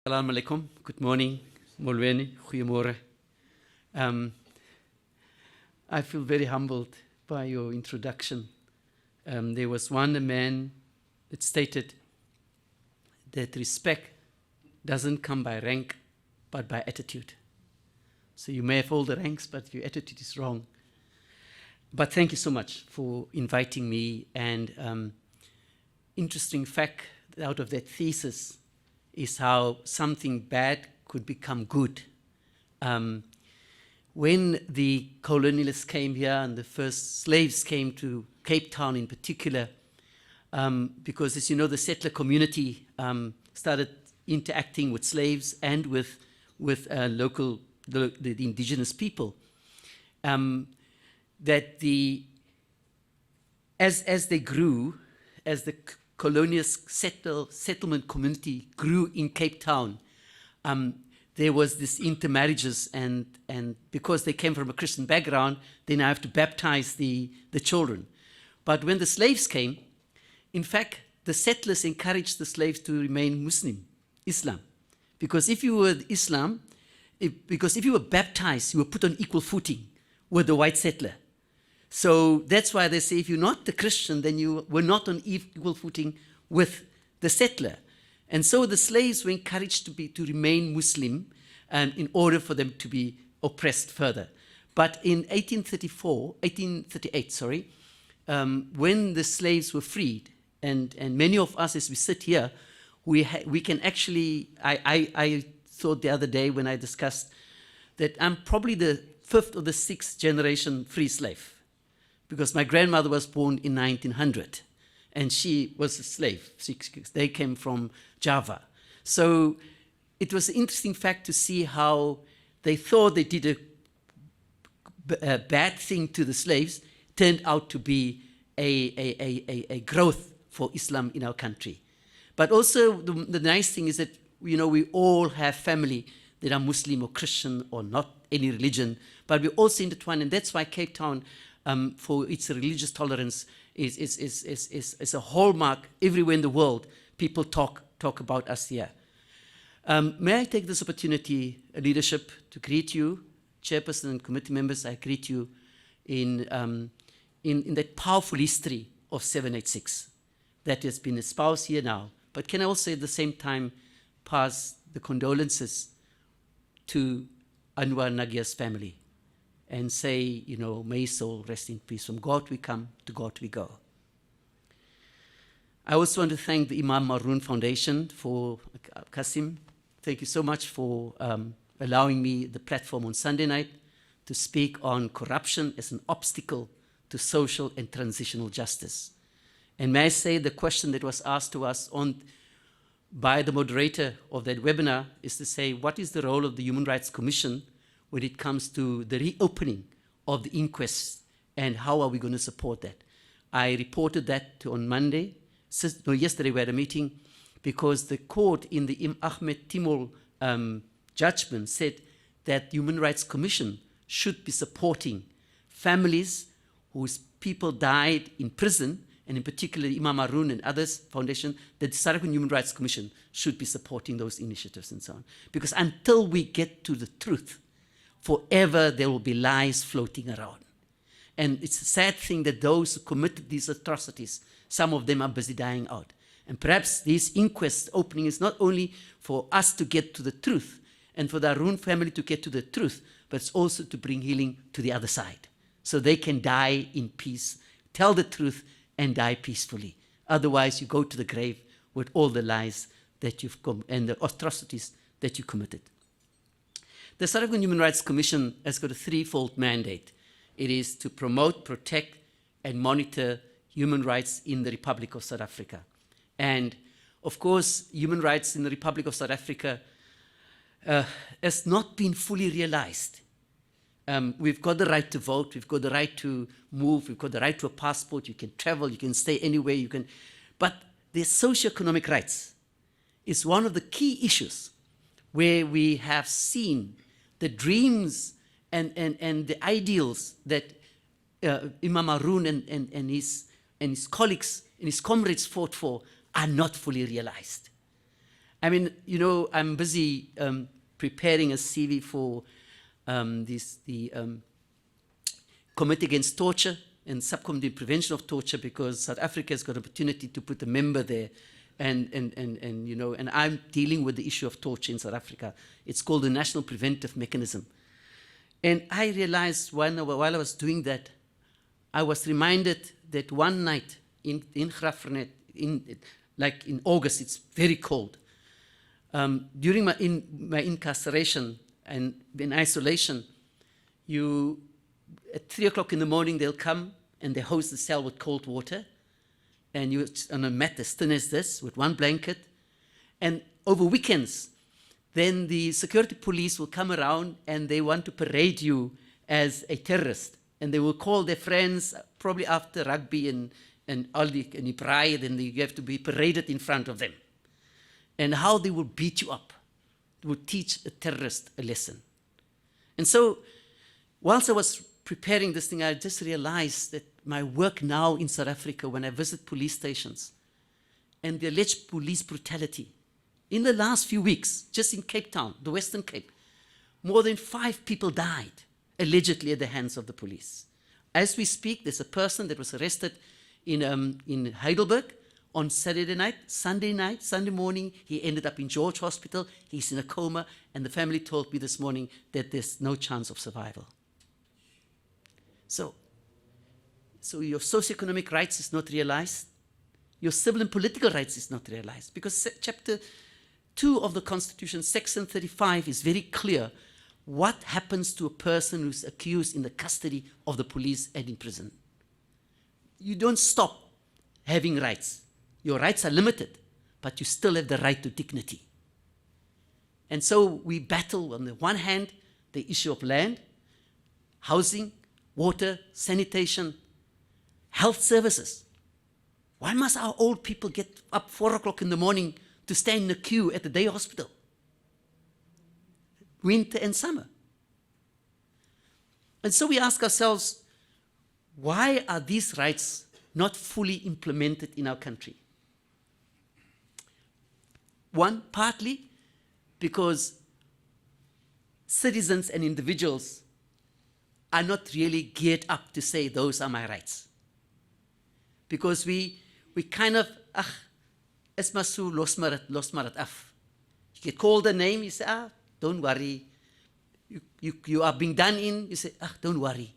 Assalamu alaikum. Good morning. Molweni. Goeiemorgen. I feel very humbled by your introduction. There was a man that stated that respect doesn't come by rank, but by attitude. So you may have all the ranks, but your attitude is wrong. But thank you so much for inviting me. And interesting fact out of that thesis is how something bad could become good. When the colonialists came here and the first slaves came to Cape Town in particular, because as you know, the settler community started interacting with slaves and with local, the indigenous people, that as they grew, as the colonialist settlement community grew in Cape Town, there was this intermarriages, and because they came from a Christian background, they now have to baptize the children. But when the slaves came, in fact, the settlers encouraged the slaves to remain Islam. Because if you were because if you were baptized, you were put on equal footing with the white settler. So that's why they say if you're not the Christian, then you were not on equal footing with the settler. And so the slaves were encouraged to remain Muslim in order for them to be oppressed further. But in 1838, when the slaves were freed, and many of us as we sit here, we can actually, I thought the other day when I discussed that I'm probably the 5th or the 6th generation free slave. Because my grandmother was born in 1900, and she was a slave. They came from Java. So it was an interesting fact to see how they thought they did a bad thing to the slaves, turned out to be a growth for Islam in our country. But also the nice thing is that, you know, we all have family that are Muslim or Christian or not any religion, but we're also intertwined, and that's why Cape Town, for its religious tolerance, is a hallmark everywhere in the world. People talk about us here. May I take this opportunity, leadership, to greet you, chairperson and committee members. I greet you in that powerful history of 786 that has been espoused here now. But can I also at the same time pass the condolences to Anwar Nagia's family and say, you know, may his soul rest in peace. From God we come, to God we go. I also want to thank the Imam Maroon Foundation for Kasim. Thank you so much for allowing me the platform on Sunday night to speak on corruption as an obstacle to social and transitional justice. And may I say the question that was asked to us by the moderator of that webinar is to say, what is the role of the Human Rights Commission when it comes to the reopening of the inquest, and how are we going to support that? I reported that on Monday. Yesterday we had a meeting because the court in the Ahmed Timol judgment said that the Human Rights Commission should be supporting families whose people died in prison, and in particular Imam Maroon and others foundation, the South African Human Rights Commission should be supporting those initiatives and so on. Because until we get to the truth, forever there will be lies floating around. And it's a sad thing that those who committed these atrocities, some of them are busy dying out. And perhaps this inquest opening is not only for us to get to the truth and for the Arun family to get to the truth, but it's also to bring healing to the other side, so they can die in peace, tell the truth, and die peacefully. Otherwise, you go to the grave with all the lies that you've and the atrocities that you committed. The South African Human Rights Commission has got a threefold mandate. It is to promote, protect, and monitor human rights in the Republic of South Africa. And of course, human rights in the Republic of South Africa has not been fully realized. We've got the right to vote, we've got the right to move, we've got the right to a passport, you can travel, you can stay anywhere, you can, but the socioeconomic rights is one of the key issues where we have seen the dreams and the ideals that Imam Maroon and his colleagues and his comrades fought for are not fully realized. I mean, you know, I'm busy preparing a CV for the Committee Against Torture and Subcommittee on Prevention of Torture, because South Africa has got an opportunity to put a member there. And you know, and I'm dealing with the issue of torture in South Africa. It's called the National Preventive Mechanism. And I realized while I was doing that, I was reminded that one night in Graaff-Reinet, like in August, it's very cold. During my incarceration and in isolation, at 3 o'clock in the morning, they'll come and they hose the cell with cold water. And you're on a mat as thin as this with one blanket. And over weekends, then the security police will come around and they want to parade you as a terrorist. And they will call their friends, probably after rugby and all the pride, and you have to be paraded in front of them. And how they will beat you up. They will teach a terrorist a lesson. And so, whilst I was preparing this thing, I just realized that my work now in South Africa, when I visit police stations, and the alleged police brutality, in the last few weeks, just in Cape Town, the Western Cape, more than 5 people died, allegedly at the hands of the police. As we speak, there's a person that was arrested in Heidelberg on Saturday night, Sunday morning, he ended up in George Hospital, he's in a coma, and the family told me this morning that there's no chance of survival. So your socioeconomic rights is not realized. Your civil and political rights is not realized. Because Chapter 2 of the Constitution, Section 35, is very clear what happens to a person who's accused in the custody of the police and in prison. You don't stop having rights. Your rights are limited, but you still have the right to dignity. And so we battle, on the one hand, the issue of land, housing, water, sanitation, health services. Why must our old people get up 4 o'clock in the morning to stand in a queue at the day hospital? Winter and summer. And so we ask ourselves, why are these rights not fully implemented in our country? One, partly because citizens and individuals are not really geared up to say, those are my rights. Because we kind of, is maar so, los maar het af. You get called a name, you say, don't worry. You are being done in, you say, don't worry.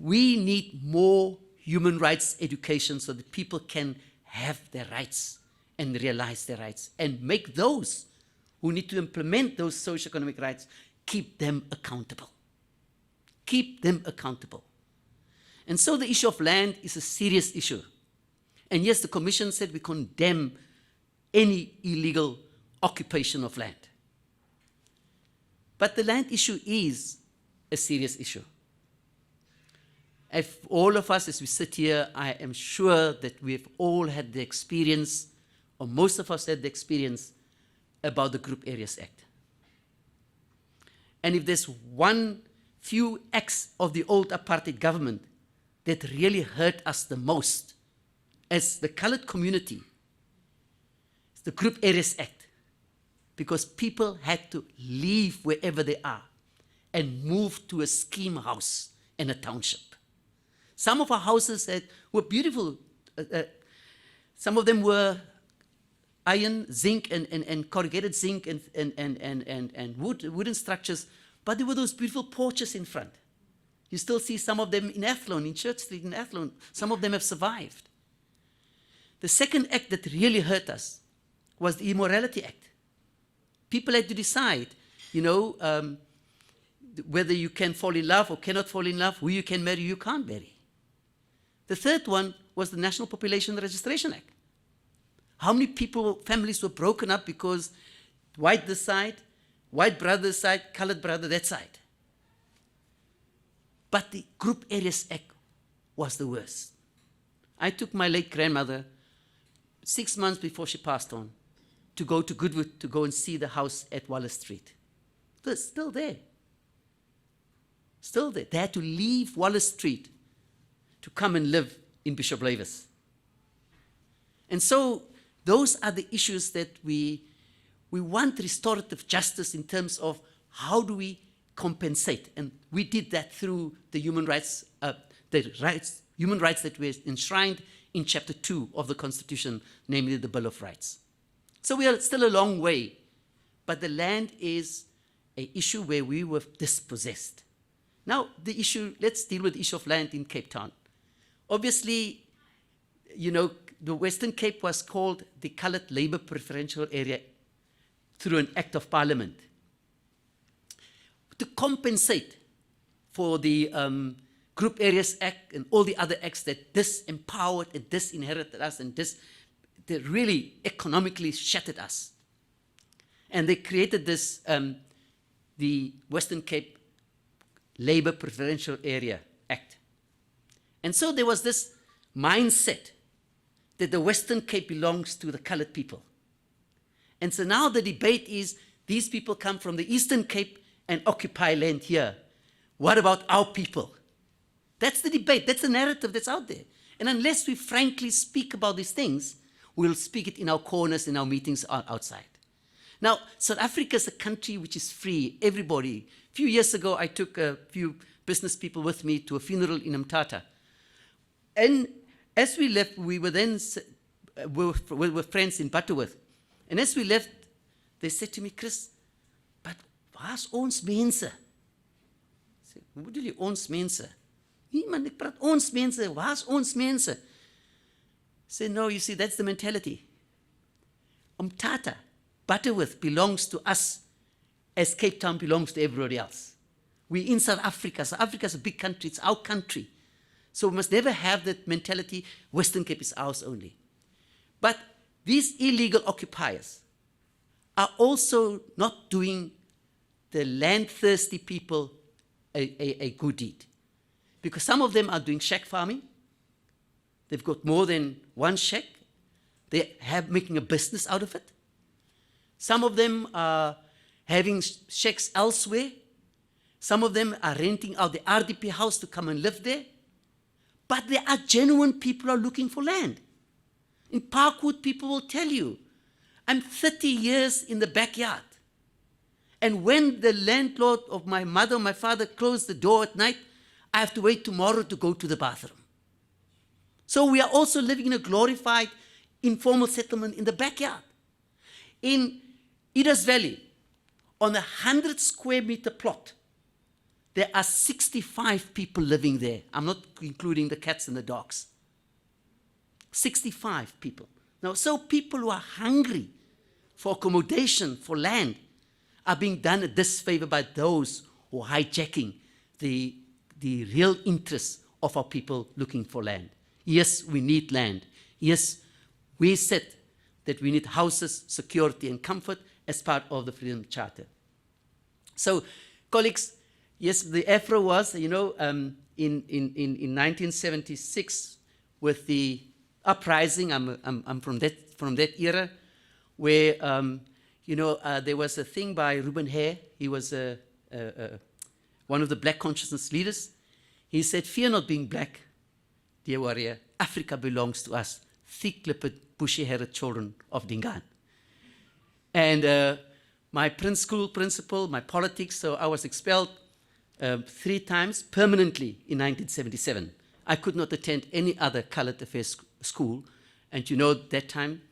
We need more human rights education so that people can have their rights and realize their rights, and make those who need to implement those socioeconomic rights, keep them accountable. Keep them accountable. And so the issue of land is a serious issue. And yes, the Commission said we condemn any illegal occupation of land. But the land issue is a serious issue. If all of us, as we sit here, I am sure that we've all had the experience, or most of us had the experience, about the Group Heiress Act. And if there's one few acts of the old apartheid government that really hurt us the most as the colored community, it's the Group Heiress Act. Because people had to leave wherever they are and move to a scheme house in a township. Some of our houses were beautiful. Some of them were iron, zinc, and corrugated zinc and wooden structures, but there were those beautiful porches in front. You still see some of them in Athlone, in Church Street in Athlone. Some of them have survived. The second act that really hurt us was the Immorality Act. People had to decide, whether you can fall in love or cannot fall in love, who you can marry, you can't marry. The third one was the National Population Registration Act. How many families were broken up because white this side, white brother this side, colored brother that side. But the Group Heiress Act was the worst. I took my late grandmother 6 months before she passed on to go to Goodwood to go and see the house at Wallace Street. It's still there. Still there. They had to leave Wallace Street to come and live in Bishop Lavis. And so those are the issues that we want restorative justice in terms of how do we compensate. And we did that through the human rights that were enshrined in Chapter 2 of the Constitution, namely the Bill of Rights. So we are still a long way, but the land is an issue where we were dispossessed. Now, let's deal with the issue of land in Cape Town. Obviously, you know, the Western Cape was called the Coloured Labour Preferential Area through an Act of Parliament to compensate for the Group Heiress Act and all the other acts that disempowered and disinherited us and they really economically shattered us. And they created this, the Western Cape Labour Preferential Area Act. And so there was this mindset that the Western Cape belongs to the coloured people. And so now the debate is, these people come from the Eastern Cape and occupy land here. What about our people? That's the debate. That's the narrative that's out there. And unless we frankly speak about these things, we'll speak it in our corners, in our meetings outside. Now, South Africa is a country which is free, everybody. A few years ago, I took a few business people with me to a funeral in Mthatha. And as we left, we were then, we were friends in Butterworth. And as we left, they said to me, Chris, but waar's ons mense? I said, hoe bedoel jy ons mense? Nee man, ek praat ons mense, waar's ons mense? I said, no, you see, that's the mentality. Mthatha, Butterworth belongs to us as Cape Town belongs to everybody else. We're in South Africa. South Africa is a big country. It's our country. So we must never have that mentality, Western Cape is ours only. But these illegal occupiers are also not doing the land-thirsty people a good deed. Because some of them are doing shack farming. They've got more than one shack. They have making a business out of it. Some of them are having shacks elsewhere. Some of them are renting out the RDP house to come and live there. But there are genuine people who are looking for land. In Parkwood, people will tell you, I'm 30 years in the backyard. And when the landlord of my mother or my father closed the door at night, I have to wait tomorrow to go to the bathroom. So we are also living in a glorified informal settlement in the backyard. In Idas Valley, on a 100 square meter plot, there are 65 people living there. I'm not including the cats and the dogs. 65 people. Now, so people who are hungry for accommodation, for land, are being done a disfavor by those who are hijacking the real interests of our people looking for land. Yes, we need land. Yes, we said that we need houses, security, and comfort as part of the Freedom Charter. So, colleagues, yes, the Afro was, you know, in 1976 with the uprising. I'm from that era, where you know, there was a thing by Reuben Hare. He was one of the black consciousness leaders. He said, "Fear not being black, dear warrior. Africa belongs to us, thick-lipped, bushy-haired children of Dingaan." And my school principal, my politics, so I was expelled 3 times permanently in 1977. I could not attend any other colored affairs school, and you know, that time,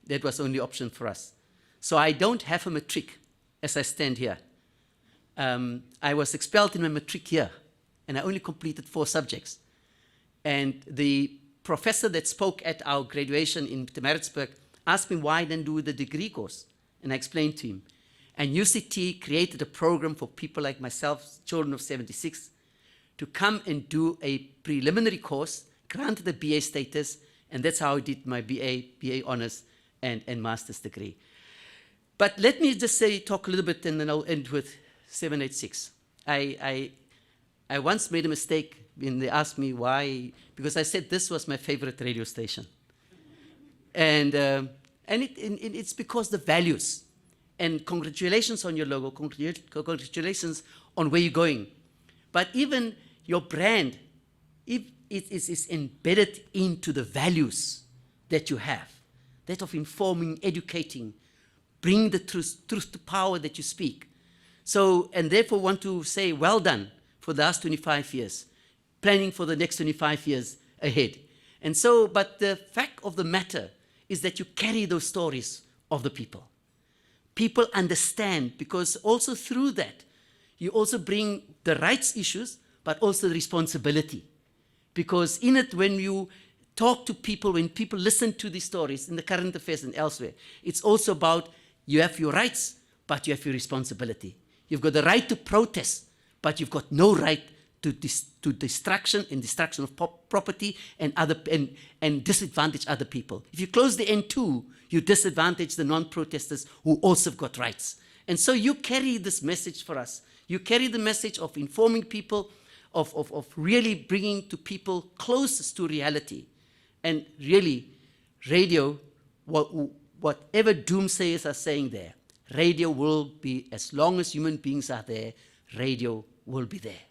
that was the only option for us. So I don't have a matric as I stand here. I was expelled in my matric year, and I only completed 4 subjects. And the professor that spoke at our graduation in Pietermaritzburg asked me why I didn't do the degree course, and I explained to him. And UCT created a program for people like myself, children of 76, to come and do a preliminary course, granted a BA status, and that's how I did my BA honors, and master's degree. But let me just talk a little bit, and then I'll end with 786. I once made a mistake when they asked me why, because I said this was my favorite radio station. And it's because the values. And congratulations on your logo, congratulations on where you're going. But even your brand, if it is embedded into the values that you have, that of informing, educating, bring the truth to power that you speak. So, and therefore want to say, well done for the last 25 years, planning for the next 25 years ahead. And so, but the fact of the matter is that you carry those stories of the people. People understand, because also through that, you also bring the rights issues, but also the responsibility. Because in it, when you talk to people, when people listen to these stories in the current affairs and elsewhere, it's also about you have your rights, but you have your responsibility. You've got the right to protest, but you've got no right to destruction of property and disadvantage other people. If you close the end too, you disadvantage the non-protesters who also have got rights. And so you carry this message for us. You carry the message of informing people, of really bringing to people closest to reality. And really, radio, whatever doomsayers are saying there, radio will be, as long as human beings are there, radio will be there.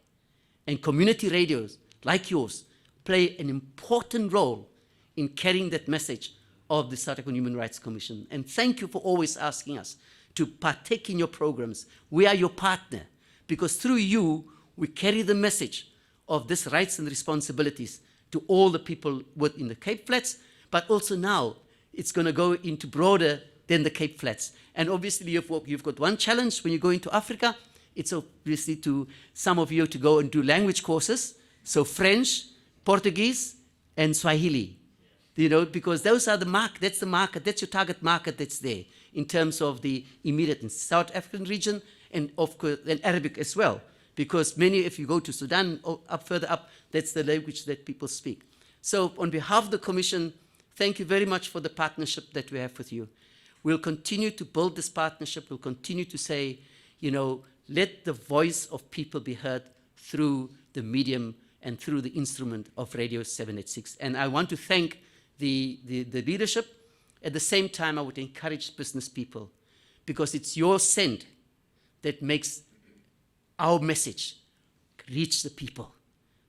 And community radios, like yours, play an important role in carrying that message of the South African Human Rights Commission. And thank you for always asking us to partake in your programs. We are your partner, because through you, we carry the message of these rights and responsibilities to all the people within the Cape Flats, but also now it's going to go into broader than the Cape Flats. And obviously you've got one challenge when you go into Africa. It's obviously to some of you to go and do language courses, so French, Portuguese, and Swahili. You know, because those are the market, that's your target market that's there in terms of the immediate and South African region, and of course, and Arabic as well. Because many, if you go to Sudan, or further up, that's the language that people speak. So on behalf of the Commission, thank you very much for the partnership that we have with you. We'll continue to build this partnership. We'll continue to say, you know, let the voice of people be heard through the medium and through the instrument of Radio 786. And I want to thank the leadership. At the same time, I would encourage business people, because it's your send that makes our message reach the people.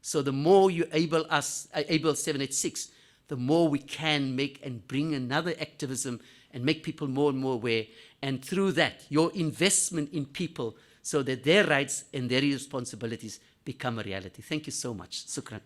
So the more you able 786, the more we can make and bring another activism and make people more and more aware. And through that, your investment in people, so that their rights and their responsibilities become a reality. Thank you so much. Shukran.